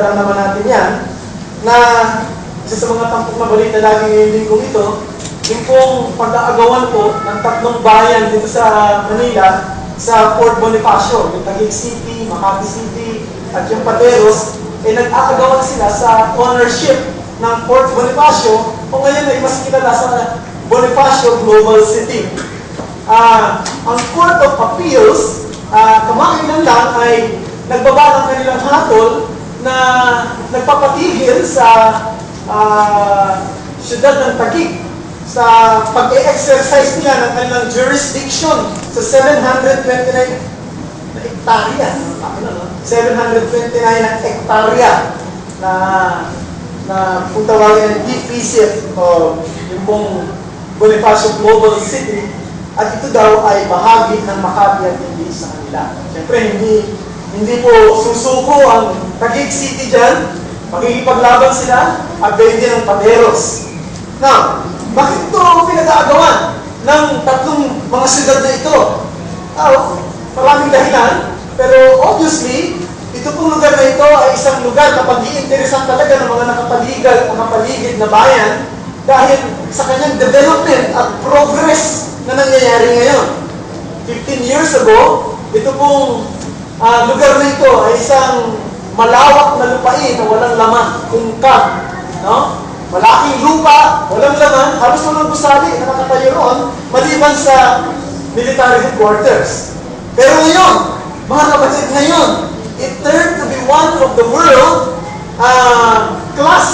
alam naman natin yan, na isa sa mga tampok na balita lagi ngayong linggong ito, yung pong pag-aagawan po ng tatlong bayan dito sa Manila, sa Fort Bonifacio, yung Taguig City, Makati City, at yung Pateros, nag-aagawan sila sa ownership ng Fort Bonifacio, o ngayon ay mas kilala sa Bonifacio Global City. Ang Court of Appeals, kamakailan lang ay nagbaba ng kanilang hatol na nagpapatigil sa siyudad ng Taguig sa pag-e-exercise nila ng kanilang jurisdiction sa 729 na hektarya. 729 na hektarya na kung tawagin ng DPC o yung pong Bonifacio Global City, at ito daw ay bahagi ng Makati at hindi sa kanila. Siyempre, hindi po susuko ang Taguig City dyan, magkikipaglaban sila, at gayon din ang Pateros. Now, bakit ito pinag-aagawan ng tatlong mga siyudad na ito? Maraming dahilan, pero obviously, ito pong lugar na ito ay isang lugar na pag-iinteresan talaga ng mga nakapaligid na bayan dahil sa kanyang development at progress na nangyayari ngayon. 15 years ago, ito pong lugar na ito ay isang malawak na lupain na walang laman, kungkag, no? Malaking lupa, walang laman, halos walang gusali na nakatayo roon, maliban sa military headquarters. Pero ngayon, mga kapatid, ngayon, it turned to be one of the world-class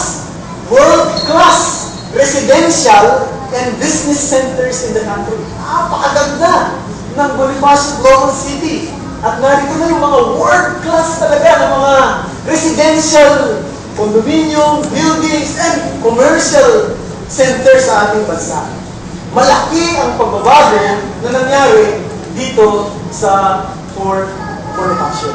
residential and business centers in the country. Napakaganda ng Bonifacio Global City. At narito na yung mga world-class talaga ng mga residential condominium, buildings, and commercial centers sa ating bansa. Malaki ang pagbabago na nangyari dito sa Fort Bonifacio.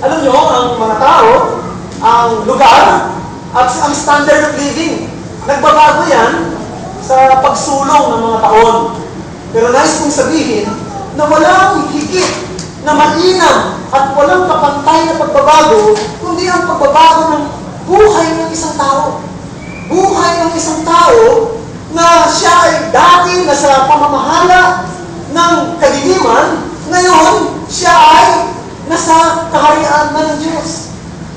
Alam nyo, ang mga tao, ang lugar, at ang standard of living, nagbabago yan sa pagsulong ng mga taon. Pero nais kong sabihin na walang higit na mainam at walang kapantay na pagbabago, kundi ang pagbabago ng buhay ng isang tao. Buhay ng isang tao na siya ay dati nasa pamamahala ng kadiliman, ngayon siya ay nasa kaharian na ng Diyos.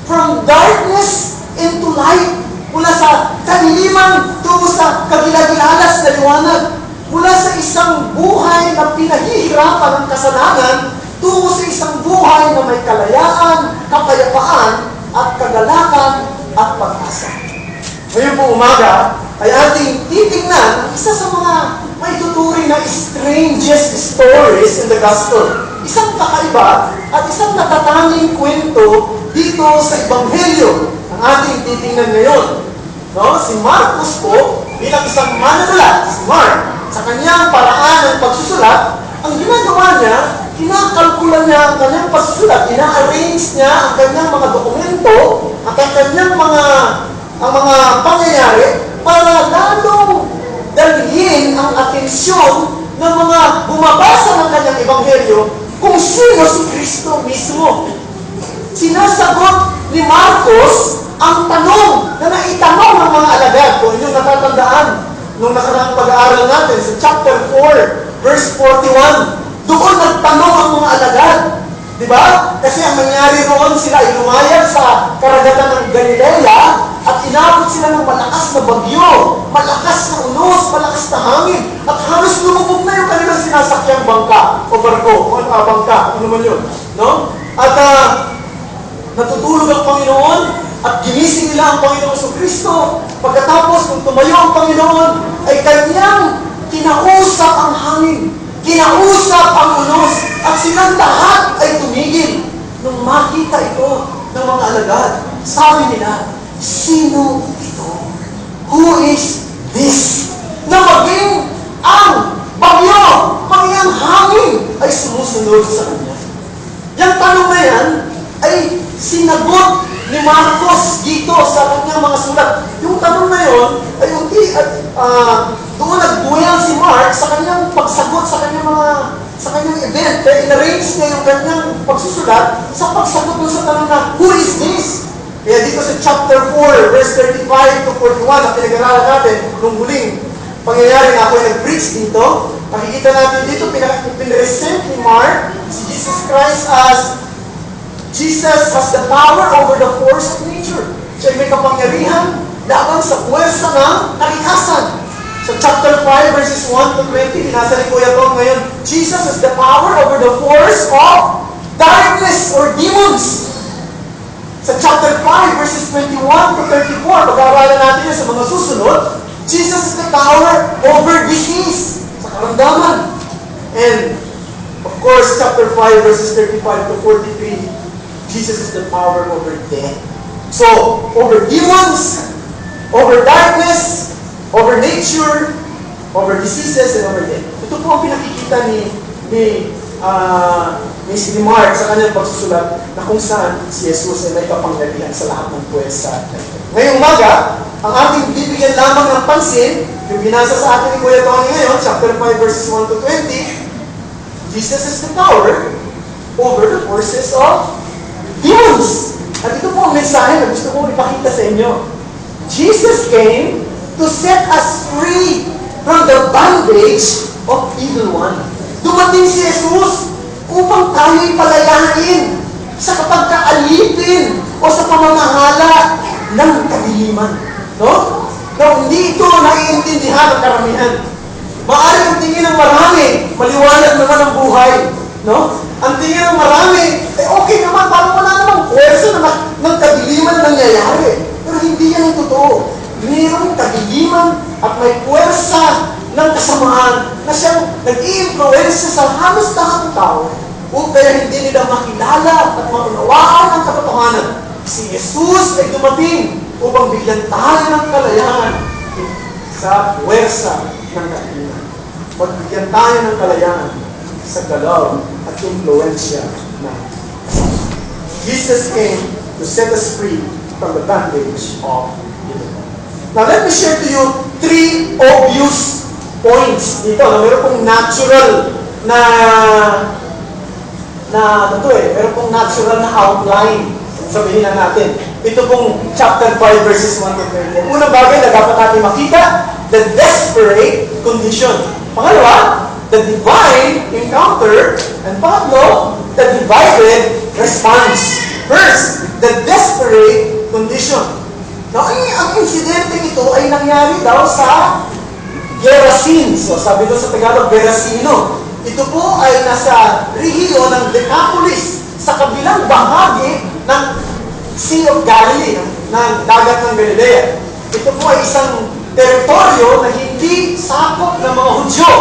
From darkness into light, mula sa kadiliman tungo sa kagilagilalas na liwanag, mula sa isang buhay na pinahihirapan ng kasalanan, tungo sa isang buhay na may kalayaan, kapayapaan, at kagalakan at pag-asa. Ngayon po umaga, ay ating titingnan ang isa sa mga may tuturing na strangest stories in the gospel. Isang kakaiba at isang natatanging kwento dito sa Ebanghelyo ang ating titingnan ngayon. No? Si Marcos po, bilang isang manunulat, si Mark, sa kanyang paraan ng pagsusulat, ang ginagawa niya, kinakalkulan niya ang kanyang pagsusulat, ina-arrange niya ang kanyang mga dokumento at ang kanyang mga pangyayari para lalong dalhin ang atensyon ng mga bumabasa ng kanyang ebanghelyo kung sino si Kristo mismo. Sinasagot ni Marcos ang tanong na naitanong ng mga alagad. Kung inyong natatandaan, nung nakaraang pag-aaral natin sa chapter 4, verse 41, doon nagtanong ang mga alagad. Diba? Kasi ang nangyari roon, sila ay lumayag sa karagatan ng Galilea at inabot sila ng malakas na bagyo, malakas na unos, malakas na hangin, at halos lumubog na yung kanilang sinasakyang bangka o barko, o bangka, ano naman yun. No? At natutulog ang Panginoon at ginising nila ang Panginoon sa Kristo. Pagkatapos, kung tumayo ang Panginoon, ay kanyang kinausap ang hangin, kinausap ang unos, at silang lahat ay tumigil. Nung makita ito ng mga alagad, sabi nila, sino ito? Who is this? Na maging ang bagyo, maging ang hangin ay sumusunod sa kanya. Yung tanong na yan ay sinagot ni Marcos dito sa kanyang mga sulat. Yung tanong na yun ay doon nagbuyan si Mark sa kanyang pagsagot sa kanyang event. Kaya in-arrange niya yung kanyang pagsusulat sa pagsagot doon sa tanong na, who is this? chapter 4, verse 35 to 41 na pinag-aralan natin nung huling pangyayari na ako ay nag-preach dito, makikita natin dito, pinresent ni Mark si Jesus Christ as Jesus has the power over the force of nature. Siya may kapangyarihan laban sa puwersa ng kalikasan. So chapter 5 verses 1 to 20, binasa ni Kuya Tom ngayon, Jesus has the power over the force of darkness or demons. Sa chapter 5 verses 21 to 34, pag-aaralan natin yan sa mga susunod, Jesus has the power over disease, sa karamdaman. And of course, chapter 5 verses 35 to 43, Jesus is the power over death. So, over demons, over darkness, over nature, over diseases, and over death. Ito po ang pinakikita ni Mark sa kanyang pagsusulat na kung saan si Jesus ay may kapangyarihan sa lahat ng puwersa. Ngayong umaga, ang ating bibigyan lamang ng pansin, yung binasa sa atin ni Kuya Tony ngayon, chapter 5 verses 1 to 20, Jesus is the power over the forces of demons. At ito po ang mensahe na gusto kong ipakita sa inyo. Jesus came to set us free from the bondage of evil one. Dumating si Jesus upang tayo'y palayain sa kapagkaalipin o sa pamamahala ng kadiliman. No? No, hindi ito naiintindihan ng karamihan. Maaari ang tingin ng marami, maliwanag naman ang buhay. No? Ang tingin ng marami, okay naman, parang wala namang pwersa ng kadiliman nangyayari. Pero hindi yan ang totoo. Mayroong kadiliman at may pwersa ng kasamaan na siyang nag-i-influensya sa halos lahat ng tao o kaya hindi nila makilala at maunawaan ang katotohanan. Si Jesus ay dumating upang bigyan tayo ng kalayaan sa pwersa ng kadiliman. Magbigyan tayo ng kalayaan sa galaw at influensya na Jesus came to set us free from the bondage of evil. Now, let me share to you 3 obvious points dito na meron pong natural meron pong natural na outline. Sabihin na natin. Ito pong chapter 5 verses 1 to 13. Unang bagay na dapat natin makita, the desperate condition. Pangalawa, the divine encounter. And pangatlo, the divided response. First, the desperate condition. Now, ang insidente ito ay nangyari daw sa Gerasin. So, sabi doon sa Tagalog, Gerasino. Ito po ay nasa rehiyon ng Decapolis, sa kabilang bahagi ng Sea of Galilee, ng dagat ng Galilea. Ito po ay isang teritoryo na hindi sakop ng mga Hudyo.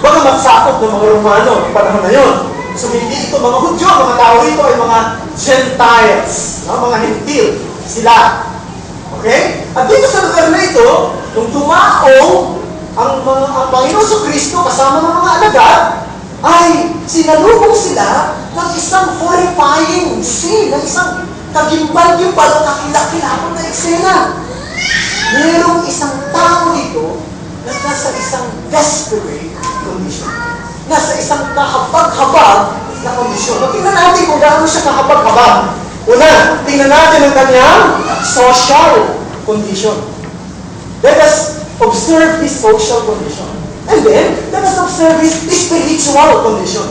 Bagamat sakop ng mga Romano ng panahon na yun. So, hindi ito mga Hudyo, mga tao rito ay mga Gentiles, mga Hentil, sila. Okay? At dito sa lugar na ito, nung dumaong ang Panginoon Kristo kasama ng mga alagad, ay sinalubong sila ng isang horrifying scene, ng isang kagimbal-gimbal o kakilakilapon na eksena. Mayroong isang tao dito na nasa isang desperate condition. Nasa isang kahabag-habag na kondisyon. Tingnan natin kung gaano siya kahabag-habag. Una, tingnan natin ang kanyang social condition. Let us observe his social condition. And then, let us observe his spiritual condition.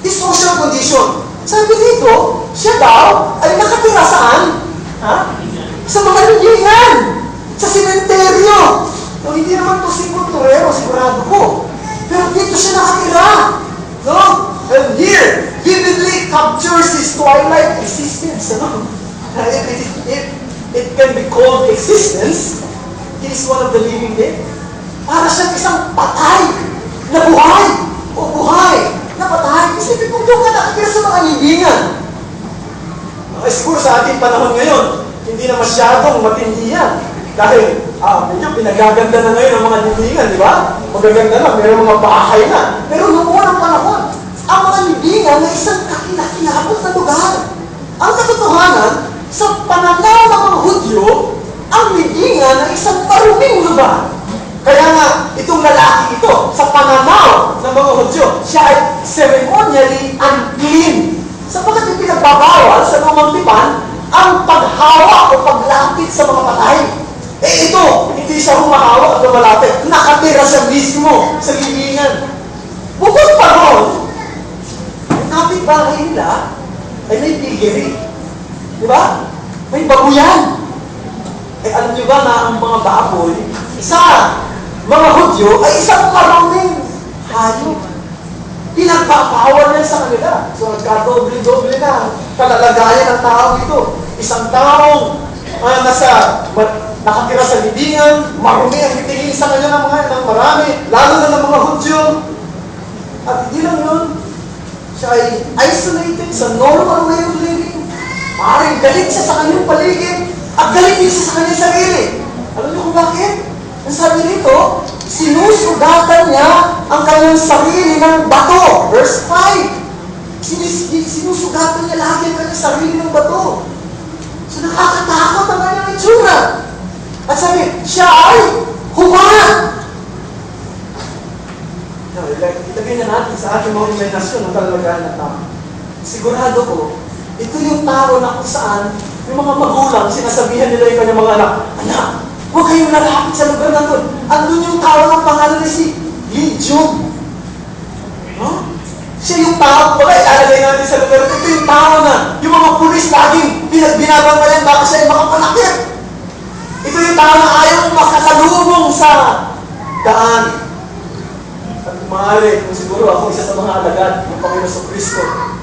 His social condition. Sabi dito, siya daw ay nakatira saan? Sa mga libingan. Sa sementeryo. So, hindi naman ito sepulturero, sigurado ko. Pero dito siya nakatira. No? And here, vividly captures his twilight existence. Ano? It can be called existence. He is one of the living dead. Para siyang isang patay na buhay o buhay na patay. Isipin kung doon ka nakatira sa mga libingan. Siguro sa ating panahon ngayon, hindi na masyadong matindi yan. Dahil, medyo pinagaganda na ngayon ang mga libingan, di ba? Magaganda na, mayroong mga bahay na. Pero noong unang panahon, ang mga libingan na isang kakilakilabot na lugar. Ang katotohanan, sa pananaw ng mga Hudyo, ang libingan ay isang maruming lugar. Kaya nga, itong lalaki ito, sa pananaw ng mga Hudyo, siya ay ceremonially unclean. Sapagkat yung pinagbabawal sa lumang tipan, ang paghawak o dati, nakatira siya mismo sa libingan. Bukod pa ron, yung kapitbahay nila ay may piggery. Di ba? May babuyan. Alam niyo ba na ang mga baboy, mga Hudyo, ay isang maraming hayop. Pinagpapawal yan sa kanila. So, nagkadoble-doble na kalalagayan ng tao dito. Isang taong nakatira sa libingan, marumi ang itingin sa kanya ng marami, lalo na ng mga Hudyo. At hindi lang yun, siya ay isolated sa normal way of living. Maaaring galit siya sa kanyang paligid at galit din siya sa kanyang sarili. Alam niyo kung bakit? Ang sabi nito, sinusugatan niya ang kanyang sarili ng bato. Verse 5. Sinusugatan niya lagi ang kanyang sarili ng bato. So nakakatakot ang kanyang itsura. At sabi, siya ay humana. Ilagay na natin sa ating mga imaginasyon ang kalagayan ng tao. Sigurado ko, ito yung tao na kung saan yung mga magulang, sinasabihan nila yung kanyang mga anak, anak, huwag kayong lalapit sa lugar na ito. Andun yung tao ng pangalan ni si Legion. No? Siya yung tao, baka ilalagay natin sa lugar. Ito yung tao na yung mga pulis laging binabangbayan baka siya ay makapanakit. Ito yung tao na ayaw makasalubong sa daan. At maaari, kung siguro ako isa sa mga alagad ng Panginoon sa Kristo,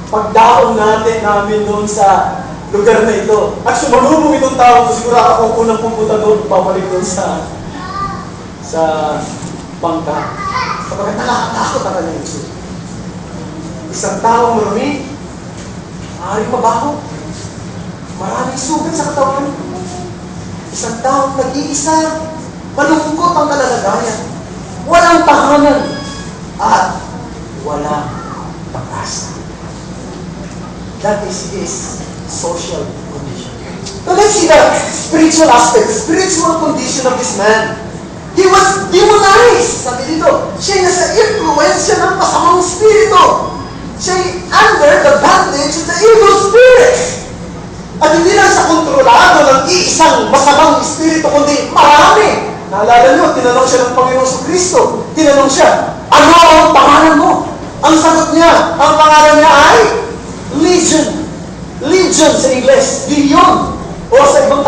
pagdaong namin doon sa lugar na ito, at sumalubong itong tao, siguro ako unang pupunta doon, babalik doon sa bangka. Kapag nakakatakot ang kanyang ito. Isang taong marumi, maaaring mabaho, maraming sugat sa katawan. Isang taong nag-iisa, malungkot ang kalalagayan, walang tahanan, at walang pag-asa. That is his social condition. Now let's see the spiritual aspect, the spiritual condition of this man. He was demonized. Sabi dito, siya nasa influensya ng masamang spirito. Siya under the bondage of the evil spirit. At hindi lang siya kontrolado ng isang masamang espiritu, kundi marami. Naalala niyo, tinanong siya ng Panginoon sa Kristo. Tinanong siya, ano ang pangalan mo? Ang sagot niya, ang pangalan niya ay Legion. Legion sa English, Legion. O sa ibang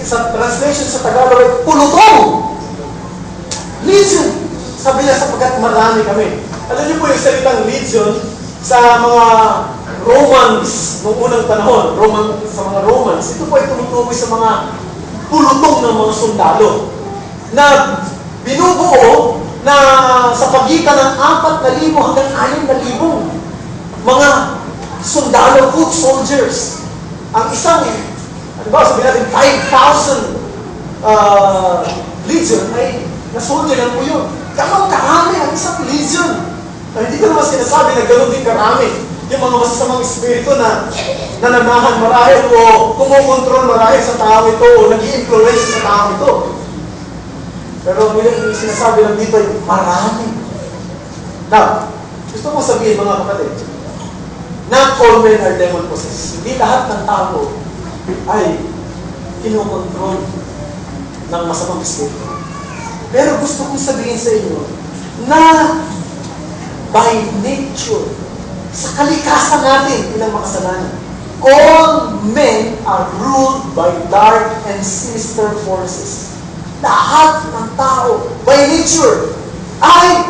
sa translation sa Tagalog, pulutong. Legion. Sabi niya, sapagkat marami kami. Alam niyo po yung salitang Legion sa mga Romans noong unang panahon, sa mga Romans, ito po ay tumutukoy sa mga pulutong ng mga sundalo na binubuo na sa pagitan ng 4,000 hanggang 6,000 mga sundalo, foot soldiers. Ang isang, sabihin natin, 5,000 legion ay na-soldier lang po yun. Ganong karami ang isang legion. Hindi ko naman sinasabi na gano'n din karami yung mga masasamang espiritu na nananahan marahil o kumukontrol marahil sa tao ito o nag-i-influence sa tao ito. Pero yung sinasabi lang dito ay marami. Now, gusto ko sabihin mga kapatid, not all men are demon possessed. Hindi lahat ng tao ay kinokontrol ng masamang espiritu. Pero gusto kong sabihin sa inyo na by nature, sa kalikasan natin, bilang makasalanan, all men are ruled by dark and sinister forces. Lahat ng tao, by nature, ay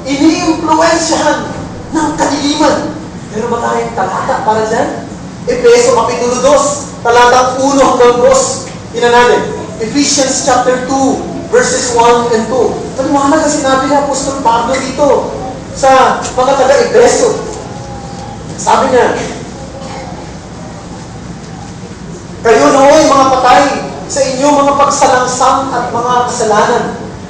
ini-impluensyahan ng kadiliman. Meron ba tayong talata para dyan? Efeso Kapitulo 2, talatang 1 hanggang 2. Tingnan natin. Ephesians chapter 2, verses 1 and 2. Paliwanag ang sinabi ni Apostol Pablo dito sa mga taga-Efeso. Sabi niya, kayo nooy mga patay sa inyong mga pagsalangsang at mga kasalanan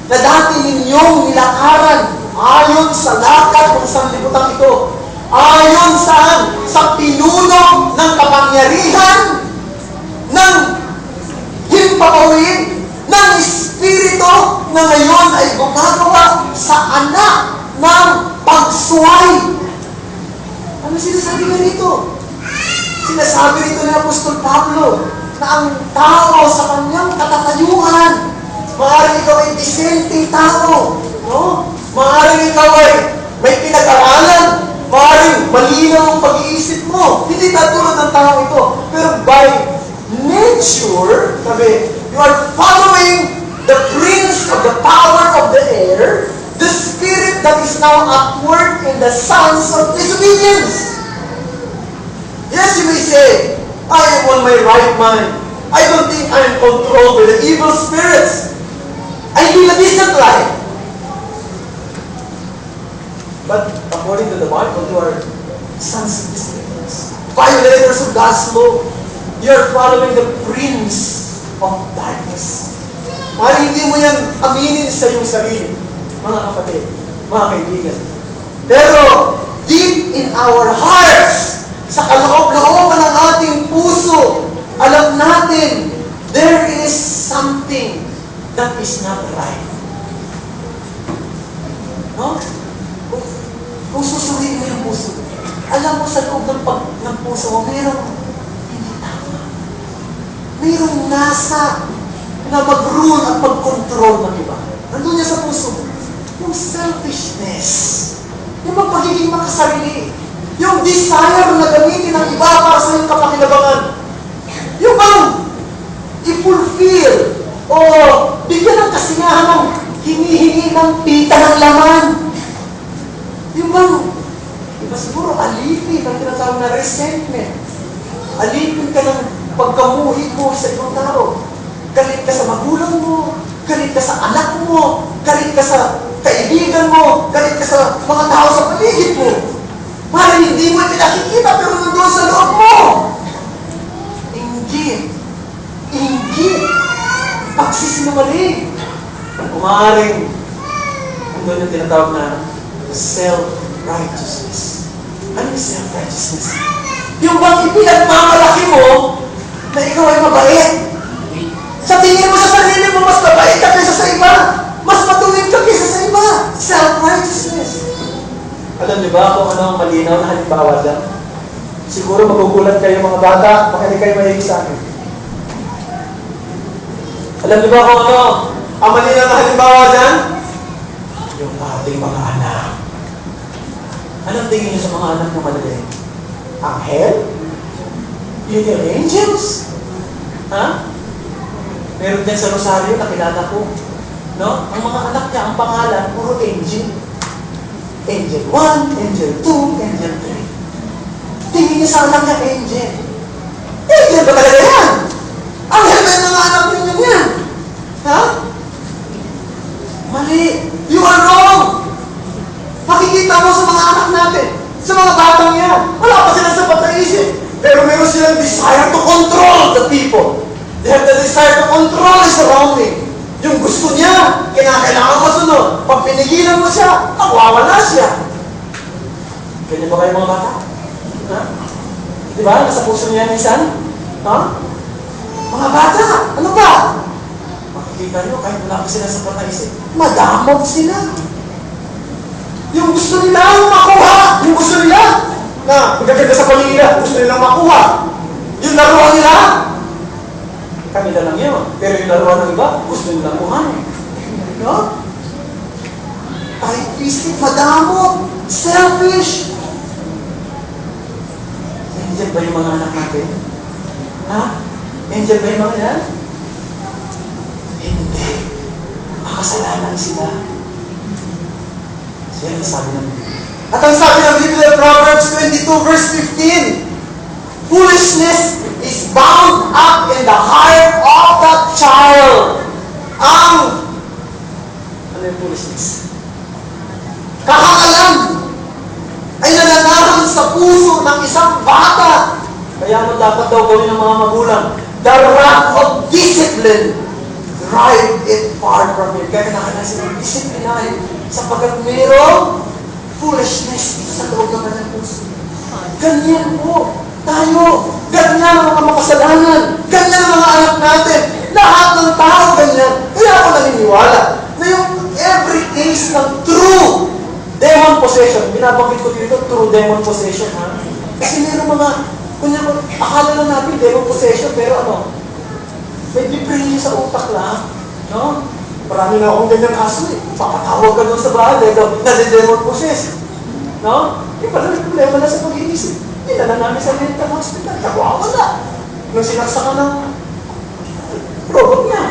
na dati ninyong nilakaran ayon sa lakad ng sanlibutan ito. Ayon saan? Sa pinuno ng kapangyarihan ng himpapawid ng Espiritu na ngayon ay gumagawa sa anak ng pagsuway. Ano sinasabi nga rito? Sinasabi rito ni Apostol Pablo na ang tao sa kanyang katatayuan Maaaring ikaw ay disenteng tao. No? Maaaring ikaw ay may pinag-aralan. Maaaring malinaw ang pag-iisip mo. Hindi katulad ng tao ito. Pero by nature, sabi, you are following the prince of the power of the air, the spirit that is now at work in the sons of disobedience. Yes, you may say, I am on my right mind. I don't think I am controlled by the evil spirits. I live a decent life. But according to the Bible, you are sons of disobedience. Violators of God's law. You are following the prince of darkness. Maaaring hindi mo yan aminin sa iyong sarili, mga kapatid, mga kaibigan. Pero, deep in our hearts, sa kaloob-looban ng ating puso, alam natin, there is something that is not right. No? Kung susuriin mo yung puso, alam mo sa loob ng puso mo, mayroong hindi tama. Mayroong nasa na mag-rule at mag-control ng iba. Nandun niya sa puso mo. Yung selfishness. Yung pagiging makasarili. Yung desire na gamitin ng iba para sa iyong kapakinabangan. Yung bang i-fulfill o bigyan ng kasingahan ng hinihingi ng pita ng laman. Yung bang, iba siguro alipin ang tinatawag na resentment. Alipin ka ng pagkamuhit mo sa ibang tao. Galit ka sa magulang mo, galit ka sa anak mo, galit ka sa kaibigan mo, galit ka sa mga tao sa paligid mo. Maaaring hindi mo pinakikita pero nandoon sa loob mo. Inggit. Pagsisinungaling. Maaaring doon yung tinatawag na self-righteousness. Ano yung self-righteousness? Yung bang ipinagmamalaki mo na ikaw ay mabait. Sa tingin mo sa sarili mo, mas mabait ka kaysa sa iba. Mas matuwid ka kaysa sa iba. Self-righteousness. Alam niyo ba kung ano ang malinaw na halimbawa dyan? Siguro magugulat kayo mga bata, baka hindi kayo mahilig sa akin. Alam niyo ba kung ano ang malinaw na halimbawa dyan? Yung ating mga anak. Anong tingin niyo sa mga anak na malalaking? Anghel? Yun yung angels? Ha? Meron din sa Rosario, nakilala ko. No? Ang mga anak niya, ang pangalan, puro angel. Angel 1, Angel 2, Angel 3. Tingin niya sa anak niya, angel. Angel ba talaga yan? Anghel ba yung mga anak niya yan? Ha? Mali. You are wrong. Makikita mo sa mga anak natin, sa mga batang yan. Wala pa silang sapat na isip. Pero meron silang desire to control the people. They have the desire to control his surrounding. Yung gusto niya, kailangan masunod. Pag pinigilan mo siya, mawawala siya. Ganyan ba kayo mga bata? Ha? Di ba? Nasa puso niya minsan? Ha? Mga bata, ano ba? Makikita niyo, kahit wala pa sila sa pataisip, madamog sila. Yung gusto nila makuha. Yung gusto nila na magaganda sa pamilya, gusto nilang makuha. Yung laruan nila, kanila lang yun. Pero yung laruan ng iba, gusto nilang kuhanin. No? Tight-twisted, madamot, selfish. Angel ba yung mga anak natin? Ha? Angel ba yung mga yan? Hindi. Makasalanan sila. Yan ang sabi ng Biblia. At ang sabi ng Biblia, Proverbs 22 verse 15, foolishness is bound up in the heart of that child. Ano yung foolishness? Kahakalan ay nananahan sa puso ng isang bata. Kaya ano dapat daw gawin ng mga magulang? The rod of discipline, drive it far from him. Kaya kailangan silang disiplinahin sapagkat mayroong foolishness sa loob naman ng puso. Ganyan po tayo. Ganyan ang mga makasalanan. Ganyan ang mga anak natin. Lahat ng tao ganyan. Kaya ako naniniwala na yung every case ng true demon possession, binabanggit ko dito, true demon possession, ha? Kasi meron mga, kunya akala lang natin demon possession, pero ano, may depression sa utak lang, no? Marami na akong ganyan kaso eh. Papatawag ka doon sa bahay, nade-demon possessed. No? Yung pala may problema na sa pag-iisip. Dinala namin sa mental hospital. Wala. Nung sinaksa ka ng robot niya.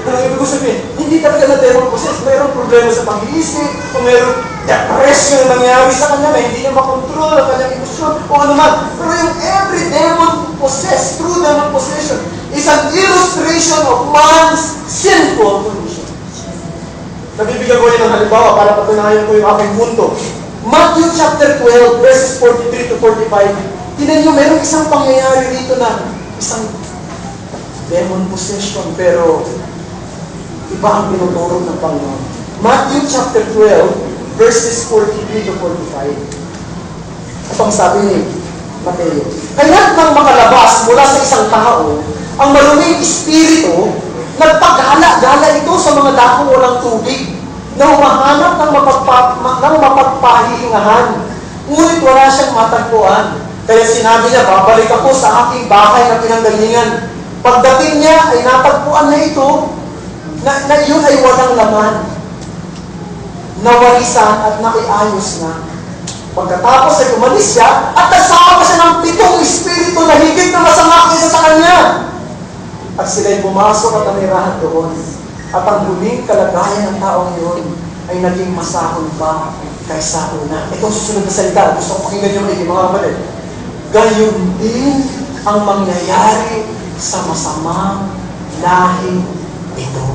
Anong ibig ko sabihin? Hindi talaga na-demon possessed. Mayroong problema sa pag-iisip, kung mayroong depression na nangyari sa kanya na hindi niya makontrol ang kanyang emosyon, o ano man. Pero yung every demon possessed, true demon possession, is an illustration of man's sinful condition. Nabibigyan ko rin ng halimbawa para patunayan ko yung aking punto. Matthew chapter 12, verses 43 to 45. Tinan nyo, mayroong isang pangyayari dito na isang demon possession, pero iba ang tinuturo ng Panginoon. Matthew chapter 12, verses 43 to 45. Ito ang sabi ni Mateo. Kaya't nang makalabas mula sa isang tao, ang maruming espiritu, nagpagala-gala ito sa mga dakong walang tubig, na humahanap ng mapagpahihingahan. Ngunit wala siyang matagpuan. Kaya sinabi niya, babalik ako sa aking bahay na pinanggalingan. Pagdating niya, ay natagpuan na ito, na yun ay walang laman. Nawalisan at nakiayos na. Pagkatapos ay umalis siya, at kasama siya ng 7 espiritu na higit na masama kaysa sa kanya. At sila'y pumasok at nanirahan doon. At ang huling kalagayan ng taong yun ay naging masahol pa kaysa una. Itong susunod na salita, gusto ko pakinggan yung mga kapatid. Gayon din ang mangyayari sa masamang lahi ito.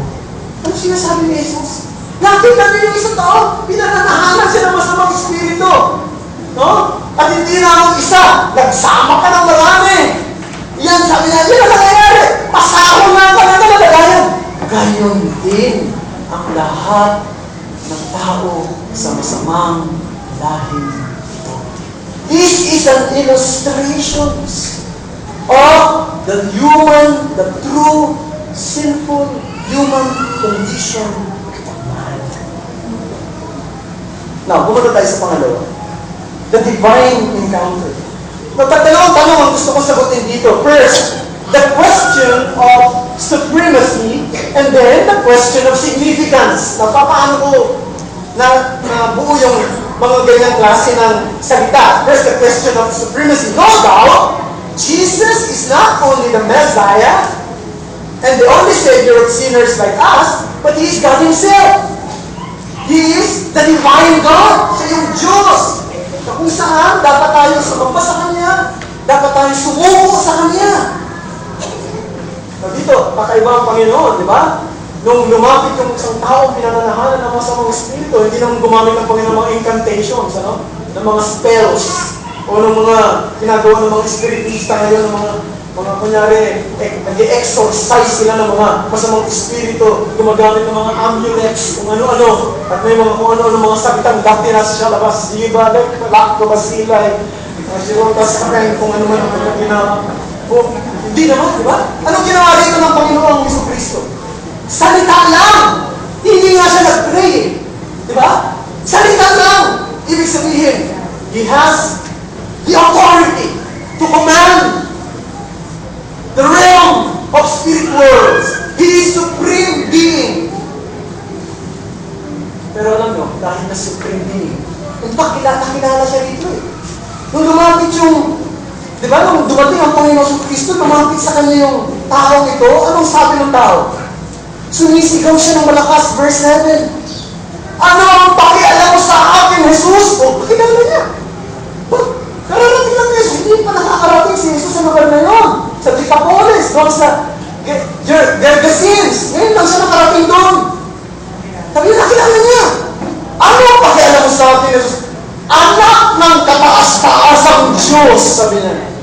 Ano sinasabi ni Jesus? Nakita niyo yung isang tao, pinananahanan siya ng masamang espiritu. No? At hindi na ang isa, nagsama ka ng marami. Yan, sabi niya, yan ang nangyayari. Masahol na ang kanyang kalagayan. Gayon din ang lahat ng tao sa masamang lahi ito. This is an illustration of the true, sinful human condition of man. Now, pumunta tayo sa pangalawa. The divine encounter. Dalawang tanong ang gusto ko sagutin dito. First, the question of supremacy, and then the question of significance. Paano ko na buo yung mga ganyang klase ng salita. First, the question of supremacy. No doubt, Jesus is not only the Messiah and the only Savior of sinners like us, but He is God Himself. He is the divine God. Siya yung Diyos. Na kung saan, dapat tayo sumamba sa Kanya, dapat tayo sumuko sa Kanya. Dito, kakaiba ang Panginoon, di ba? Nung lumapit yung isang tao, pinananahanan ng masamang espiritu, hindi naman gumamit ng Panginoon ng mga incantations, ano? Ng mga spells, o ng mga ginagawa ng mga espiritista ngayon, ng mga kunyari, nag-exorcise sila ng mga masamang espiritu, gumagamit ng mga amulets, kung ano-ano, at may mga kung ano-ano mga sabitang dati nasa siya labas, Ibalik, Lakto, Basilay, Sirotas, Kakain, kung ano man ang pagkakinawa. Hindi naman, di ba? Anong ginawa dito ng Panginoong Jesucristo? Salita lang! Hindi nga siya nag-pray. Di ba? Salita lang! Ibig sabihin, He has the authority to command the realm of spirit worlds. He is supreme being. Pero alam nyo, dahil na supreme being, in fact, nakilala siya dito eh. Nung lumapit yung di ba, nung dumating ang Panginoon Kristo, lumapit sa kanya yung taong ito, anong sabi ng tao? Sumisigaw siya ng malakas, verse 7. Ano ang pakialam mo sa akin, Jesus? O, pakilala niya. Kararating lang Jesus. Hindi pa nakakarating si Jesus sa lugar na yun. Sa Decapolis, doon sa Gergesenes. Ngayon lang siya nakarating doon. Sabi niya, nakilala niya. Ano ang pakialam mo sa akin, Jesus? Anak ng kataas-taasang Diyos, sabi niya.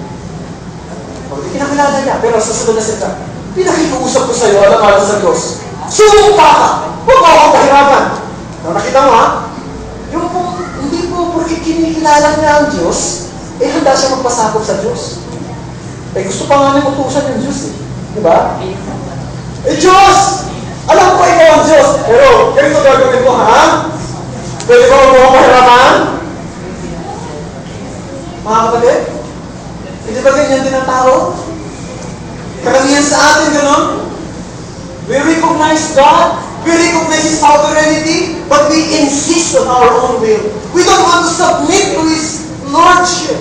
Kinakilala niya, pero sa sunod na sila, pinakikiusap ko sa iyo, alam-alam sa Diyos. Sumumpa ka! Huwag mo akong kahirapan. Nakita mo ha? Yung hindi po porque kinikilala niya ang Diyos, handa siya magpasakop sa Diyos. Gusto pa nga niya utusan yung Diyos eh. Di ba? Diyos! Alam ko ikaw ang Diyos, pero ganito gagawin ko ha? Pwede ba huwag mo akong kahirapan? Mga kapatid? Hindi ba ganyan din ang tao? Karamihan sa atin, gano'n? We recognize God, we recognize His sovereignty, but we insist on our own will. We don't want to submit to His Lordship.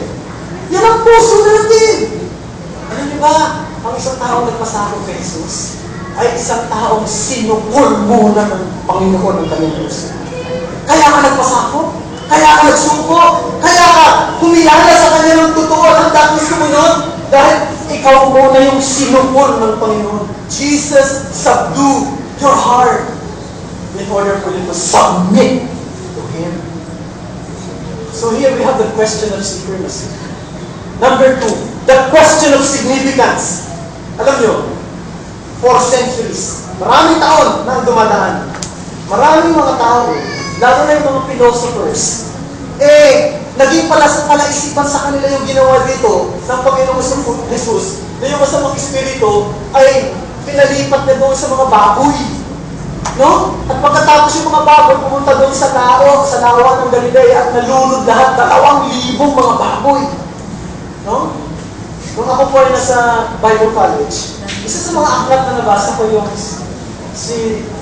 Yan ang puso natin. Alam niyo ba, ang isang taong nagpasakop kay Jesus ay isang taong sinukol muna ng Panginoon ng kanyang puso. Kaya ka nagpasakop, kaya ka nagsuko, kaya ka humilala sa kanya ng totoo ng dating sumunod, dahil ikaw muna yung sinukol ng Panginoon. Jesus, subdue your heart in order for you to submit to Him. So here we have the question of supremacy. Number 2, the question of significance. Alam nyo, for centuries, maraming taon na dumadaan. Maraming mga tao, lalo na yung mga philosophers, naging palaisipan sa kanila yung ginawa dito ng Panginoong Jesus, na yung masamang espiritu ay pinalipat na doon sa mga baboy. No? At pagkatapos yung mga baboy pumunta doon sa tao, sa lawa ng Galilea at nalunod lahat, 2,000 mga baboy. No? Nung ako po ay nasa Bible College, isa sa mga aklat na nabasa ko yung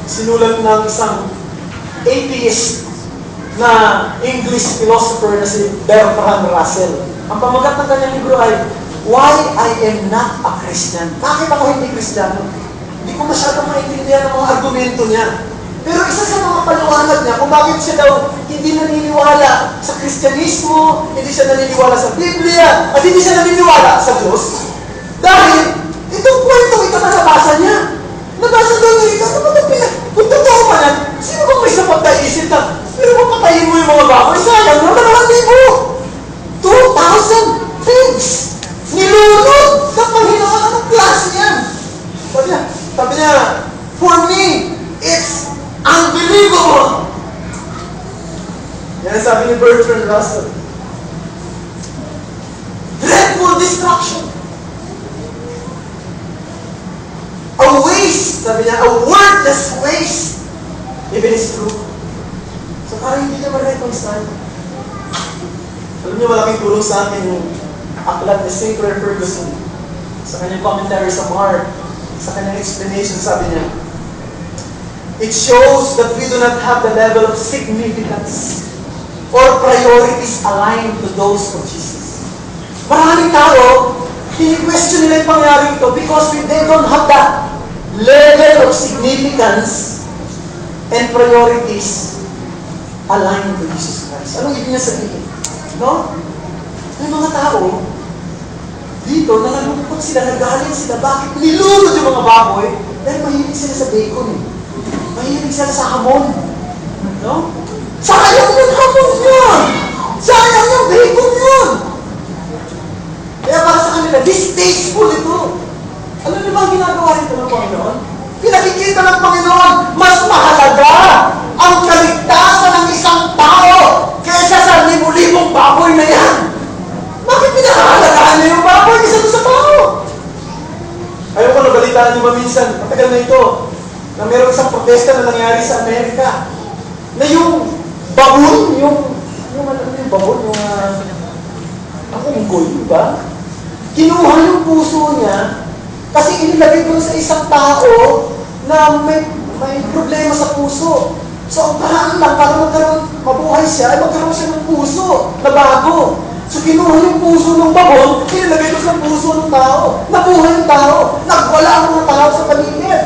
sinulat ng isang atheist na English philosopher na si Bertrand Russell. Ang pamagat ng kanyang libro ay Why I Am Not a Christian. Bakit ako hindi Kristiyano? Hindi ko masyadong maintindihan ang mga argumento niya. Pero isa sa mga paliwanag niya kung bakit siya daw hindi naniniwala sa Kristyanismo, hindi siya naniniwala sa Biblia, at hindi siya naniniwala sa Diyos. Dahil itong kwentong ito na nabasa niya. Nabasa daw niya ito. Kung totoo man yan, sino bang may sapat na isip na pero mapatayin mo yung mga baboy? Sayang naman 2,000 pigs! Nilunod ng Panginoon. Anong klase yan? Sabi niya, for me, it's unbelievable! Yan sabi ni Bertrand Russell. Dreadful destruction. A waste, sabi niya, a wordless waste. If it is true. So parang hindi niya ma-reconcile. Alam niyo, malaking tulong sa akin yung aklat ni Sinclair Ferguson. Sa kanyang commentary sa Mark, sa kanyang explanation, sabi niya, it shows that we do not have the level of significance or priorities aligned to those of Jesus. Maraming tao, question nila yung pangyari ito because they don't have that level of significance and priorities aligned to Jesus Christ. Anong ibig niya sabihin? No? May mga tao, dito, nangalungkot sila, nagaling sila. Bakit nilunod yung mga baboy? Dahil mahilig sila sa bacon eh. Mahilig sila sa hamon. No? Sayang yung hamon yun! Sayang yung bacon yun! Kaya para sa kanila, distasteful ito. Alam niyo ba ang ginagawa nito ng Panginoon? Pinakikita ng Panginoon, mas mahalaga ang kaligtasan ng isang tao kaysa sa libu-libong baboy na yan. Bakit pinakahalagaan niyo yung baboy kaysa doon sa tao? Ayaw ko nabalitaan niyo ba minsan, matagal na ito, na mayroong isang protesta na nangyari sa Amerika, na yung babon, yung babon, ang unggoy, di ba? Kinuha yung puso niya kasi inilagay doon sa isang tao na may problema sa puso. So, ang paraan lang para mabuhay siya, ay magkaroon siya ng puso na bago. So, kinuha yung puso ng babon, inilagay doon sa puso ng tao. Nabuhay yung tao. Nagwala ang mga tao sa paligid.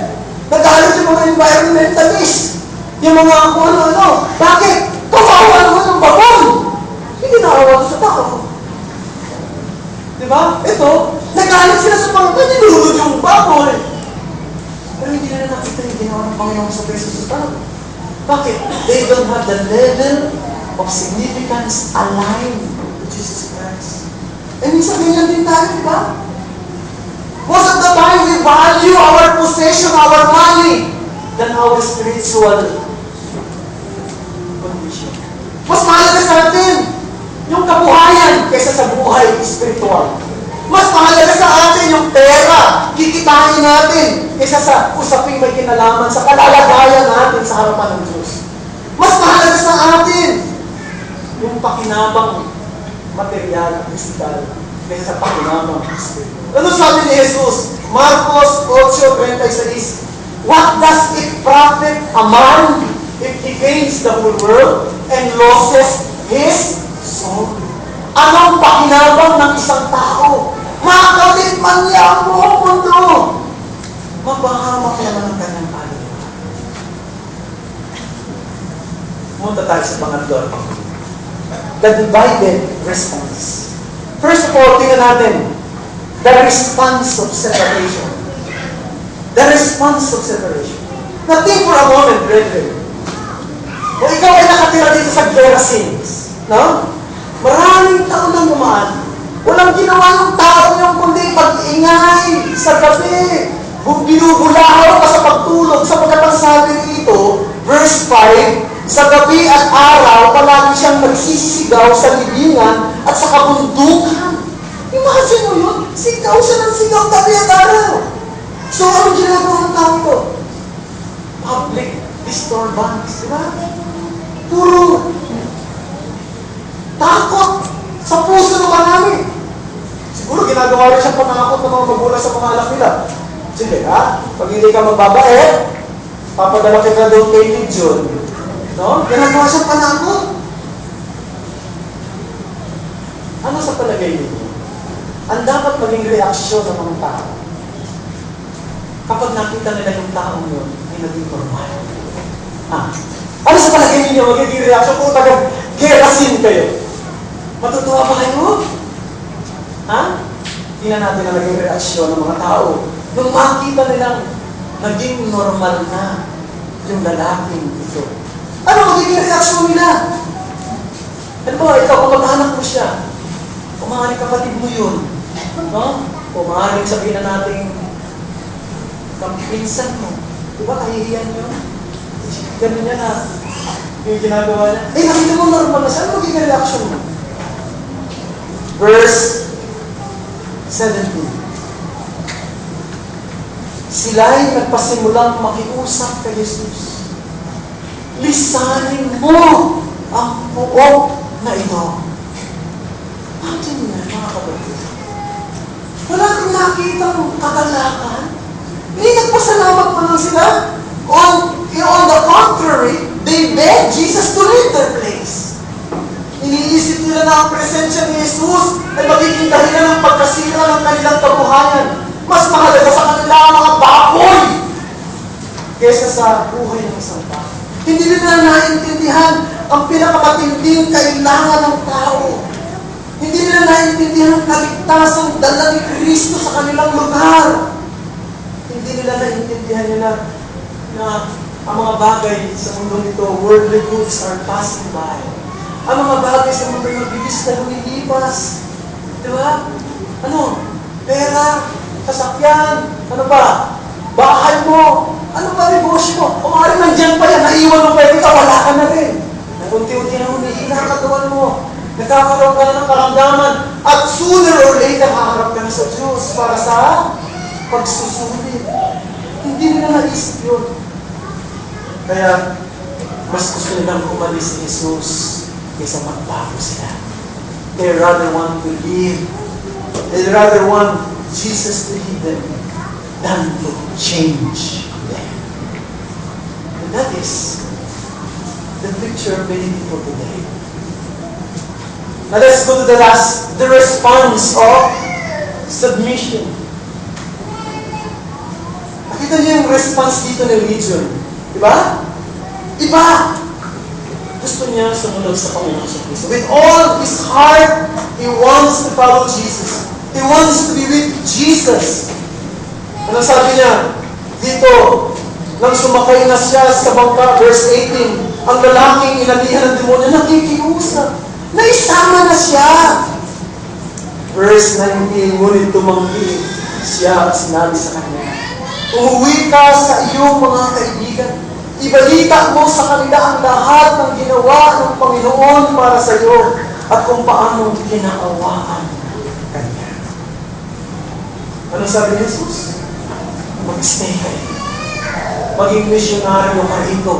Nagalit yung mga environmentalist. Yung mga ano. Bakit? Kawawa naman ng babon. Hindi naawa sa tao. Diba? Ito, nagalit sila sa Panginoon, nilulod yung baboy. Pero hindi na nakita yung ginawa ng Panginoon sa Kristo sa tao. Bakit? They don't have the level of significance aligned to Jesus Christ. And minsan ganyan din tayo, diba? Most of the time, we value our possession, our money, than our spiritual condition. Mas mahalaga sa atin yung kabuhayan kaysa sa buhay spiritual. Mas mahalaga sa atin yung pera, kikitain natin, kaysa sa usaping may kinalaman sa kalalagayan natin sa harapan ng Diyos. Mas mahalaga sa atin yung pakinabang material, physical, kaysa sa pakinabang spiritual. Ano sabi ni Jesus? Marcos 8:36, What does it profit a man if he gains the whole world and losses his soul? Anong pakinabang ng isang tao? Makakamit man niya ang buong mundo. Mapahamak naman ang kanyang kaluluwa. Munta tayo sa pangatlo. The divided response. First of all, tingnan natin the response of separation. The response of separation. Now think for a moment, brethren. Kung ikaw ay nakatira dito sa Gerasenes, no? Maraming taon nang dumaan. Walang ginawa ng tao yung kundi pag-ingay sa gabi. Binubulahaw ka sa pagtulog sapagkat ang sabi nito, verse 5, sa gabi at araw, palagi siyang nagsisigaw sa libingan at sa kabundukan. Imagine mo yun, sigaw siya ng sigaw gabi at araw. So, ano ginagawa ng tao ito? Public disturbance, di ba? Puro takot sa puso ng marami. Siguro ginagawa rin siyang panakot ng mga magulang sa mga anak nila. Sige, ha? Pag hindi ka magbabae, papadala kita doon kay Legion. No? Ginagawa siyang panakot. Ano sa palagay niyo? Ang dapat maging reaksyon ng mga tao kapag nakita nila yung taong yun ay naging normal. Ano sa palagay ninyo magiging reaksyon kung taga-Gerasenes kayo? Matutuwa ba kayo? Tingnan natin na naging reaksyon ng mga tao nung makita nilang naging normal na yung lalaking ito. Ano magiging reaksyon nila? Ano ba, ikaw kung mag-anak mo siya, kung maaaring kapatid mo yun, no? Kung maaaring sabihin na natin kampinsan mo, di ba kahihiyan yun? Ganun niya na yung ginagawa niya. Nakita mo normal na siya, ano magiging reaksyon mo? Verse 17. Sila'y nagpasimulang makiusap kay Jesus. Lisanin mo ang puok na ito. Bakit niya, mga kapatid? Wala kang nakitang kagalakan? Hindi nagpasalamat pa lang sila. On the contrary, they begged Jesus to leave their place. Iniisip nila na ang presensya ni Jesus ay magiging dahilan ng pagkasira ng kanilang kabuhayan. Mas mahalaga sa kanila ang mga baboy kaysa sa buhay ng isang tao. Hindi nila naiintindihan ang pinakamatinding kailangan ng tao. Hindi nila naiintindihan ang kaligtasang dala ni Kristo sa kanilang lugar. Hindi nila naiintindihan nila na ang mga bagay sa mundo nito, worldly goods are passing by. Ang mga bagay sa mundo nito, bibis na lumilipas. Di ba? Ano? Pera, sasakyan, ano ba? Bahay mo, ano ba negosyo mo? Kung maaaring nandiyan pa yan, naiwan mo pa ito, wala ka na rin. Unti-unti na humihina ang katawan mo. Nagkakaroon ka na ng karamdaman. At sooner or later, haharap ka na sa Diyos para sa pagsusulit. Hindi nila naisip yun. Kaya, mas gusto nilang umalis si Jesus kaysa magbago sila. They rather want to leave. They rather want Jesus to lead them than to change them. And that is the picture of many people today. Now let's go to the last, the response of submission. Nakita niyo yung response dito ng Legion. Diba? Iba! Gusto niya sumunod sa Panginoon sa Kristo. With all his heart, he wants to follow Jesus. He wants to be with Jesus. Ano sabi niya? Dito, nang sumakay na siya sa bangka, verse 18, ang lalaking inalihan ng demonyo, nakikiusap. Naisama na siya. Verse 19, ngunit tumanggi siya at sinabi sa kanya, umuwi ka sa iyong mga kaibigan. Ibalita mo sa kanila ang lahat ng ginawa ng Panginoon para sa iyo at kung paano kinaawaan kanya. Ano sabi ni Jesus? Mag-stay kayo. Maging misyonaryo ka rito.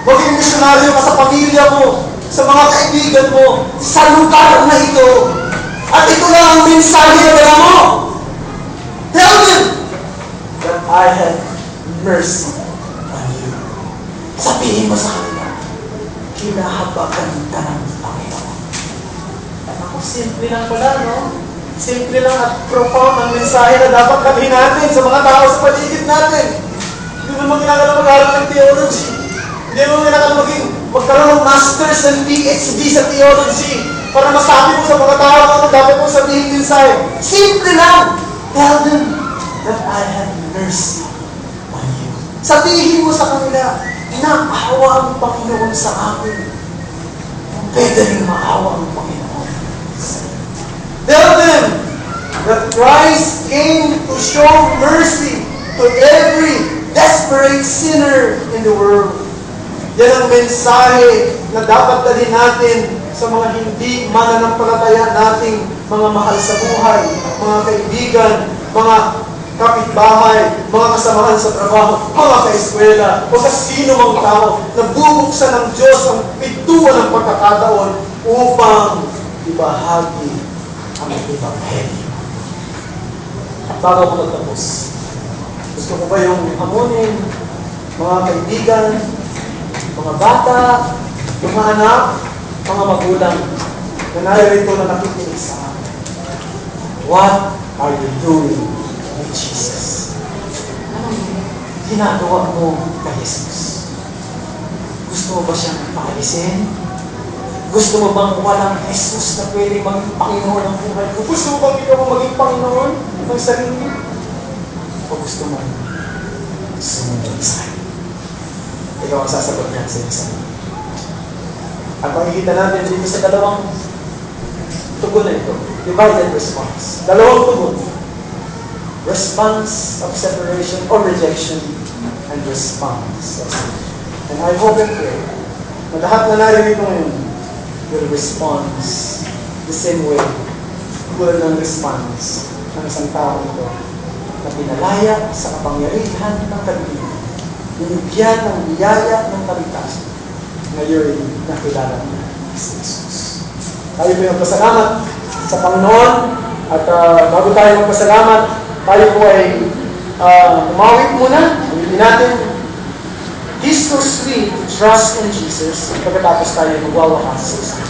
Maging misyonaryo ka sa pamilya mo, sa mga kaibigan mo, sa lugar na ito. At ito lang ang mensahe na dala mo. Tell them that I have mercy on you. Sabihin mo sa kanila, kinahabagan ka ng Panginoon. Ako, simple lang pala, no? Simple lang at profound ang mensahe na dapat sabihin natin sa mga tao sa paligid natin. Hindi mo naman kinakala mag-aaral ng theology. Hindi mo kinakala magkaroon ng masters and PhD sa theology para masabi mo sa mga tao ano dapat mo sabihin din sa'yo. Simple lang! Tell them that I have mercy on you. Sabihin mo sa kanila, naawa ang Panginoon sa akin. Pwede rin maawa ang Panginoon sa iyo. Tell them that Christ came to show mercy to every desperate sinner in the world. Yan ang mensahe na dapat dalhin natin sa mga hindi mananampalataya nating mga mahal sa buhay, mga kaibigan, mga kapitbahay, mga kasamahan sa trabaho, mga kaeskwela, o sa sino mang tao na bubuksan ng Diyos ang pintuan ng pagkakataon upang ibahagi ang Ebanghelyo. Bago ko magtapos, gusto ko ba yung hamunin, mga kaibigan, mga bata, mga anak, mga magulang na narito na nakikinig sa akin. What are you doing with Jesus? Anong ginagawa mo kay Jesus? Gusto mo ba siyang paalisin? Gusto mo bang walang Jesus na pwede maging Panginoon ng buhay ko? Gusto mo bang ikaw maging Panginoon ng sarili? O gusto mo sumunod sa akin? Ikaw ang sasagot niya sa isa. Ang makikita natin dito sa dalawang tugon na ito, divided response. Dalawang tugon. Response of separation or rejection and response of salvation. And I hope and pray na lahat na narito ngayon will respond the same way tulad ng response ng isang tao ito na pinalaya sa kapangyarihan ng kalimutan. Binigyan ng biyaya ng kaligtasan. Ngayon, nakilala niya si Jesus. Tayo po yung pasalamat sa Panginoon at bago tayo magpasalamat, tayo po ay umawit muna. Ulitin natin, He's so sweet to trust in Jesus. Pagkatapos tayo magwawakas sa isang